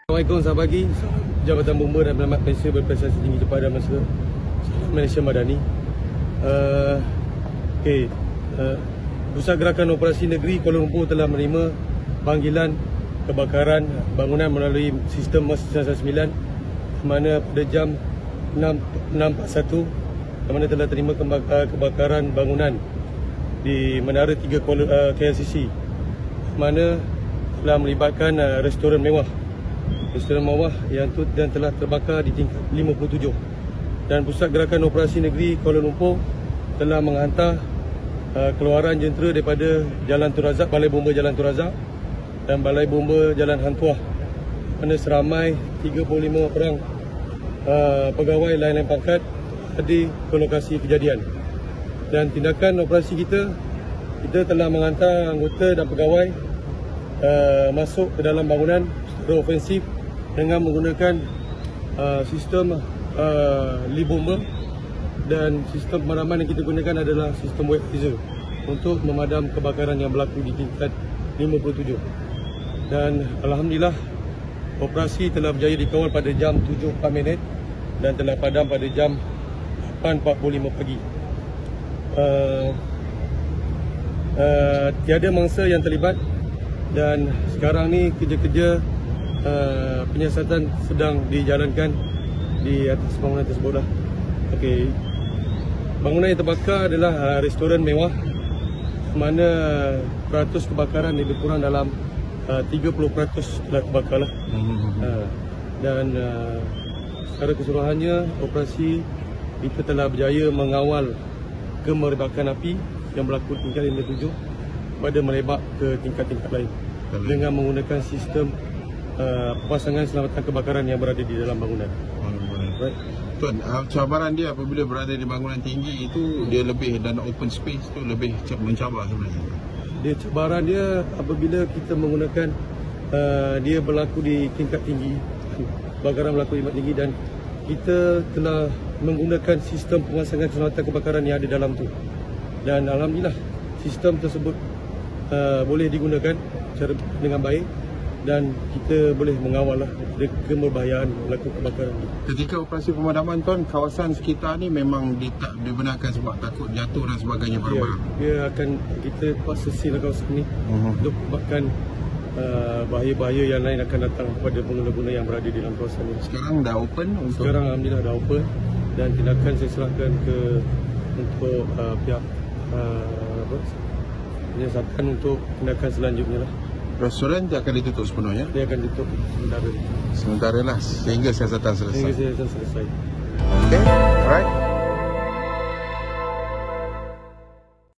Assalamualaikum, selamat pagi. Jabatan Bomba dan Penyelamat Malaysia berprestasi tinggi kepada Malaysia Madani. Pusat Gerakan Operasi Negeri Kuala Lumpur telah menerima panggilan kebakaran bangunan melalui sistem MES 999 mana pada jam 6.41 mana telah terima kebakaran bangunan di Menara 3 KLCC mana telah melibatkan restoran mewah yang telah terbakar di tingkat 57. Dan Pusat Gerakan Operasi Negeri Kuala Lumpur telah menghantar keluaran jentera daripada Jalan Tun Razak, Balai Bomba Jalan Tun Razak dan Balai Bomba Jalan Hang Tuah, mana seramai 35 orang pegawai lain-lain pangkat hadir ke lokasi kejadian. Dan tindakan operasi kita telah menghantar anggota dan pegawai masuk ke dalam bangunan secara ofensif dengan menggunakan sistem lead bomber, dan sistem pemadaman yang kita gunakan adalah sistem wet freezer untuk memadam kebakaran yang berlaku di tingkat 57. Dan alhamdulillah operasi telah berjaya dikawal pada jam 7.04 dan telah padam pada jam 8.45 pagi. Tiada mangsa yang terlibat dan sekarang ni kerja-kerja penyiasatan sedang dijalankan di atas bangunan tersebut lah. Bangunan yang terbakar adalah restoran mewah mana peratus kebakaran lebih kurang dalam 30% telah terbakar lah. Dan secara keseluruhannya operasi kita telah berjaya mengawal kemerebakan api yang berlaku di tingkat 57 pada merebak ke tingkat-tingkat lain dengan menggunakan sistem pemasangan selamatan kebakaran yang berada di dalam bangunan. Right. Tuan, cabaran dia apabila berada di bangunan tinggi itu dia lebih, dan open space tu lebih mencabar sebenarnya. Cabaran dia apabila kita menggunakan dia berlaku di tingkat tinggi, kebakaran berlaku di tingkat tinggi, dan kita telah menggunakan sistem pemasangan selamatan kebakaran yang ada dalam tu. Dan alhamdulillah sistem tersebut boleh digunakan dengan baik dan kita boleh mengawal keberbahayaan berlaku kebakaran. Ketika operasi pemadaman, tuan, kawasan sekitar ni memang tak dibenarkan sebab takut jatuh dan sebagainya barang-barang. Dia akan kita paksa seal kawasan ni untuk menyebabkan bahaya-bahaya yang lain akan datang kepada pengguna-pengguna yang berada di dalam kawasan ini. Sekarang dah open untuk? Sekarang alhamdulillah dah open dan tindakan saya serahkan untuk pihak penyiasatan untuk tindakan selanjutnya lah. Restoran dia akan ditutup sepenuhnya? Dia akan ditutup sementara. Sementara lah sehingga siasatan selesai. Sehingga siasatan selesai. Okay, alright.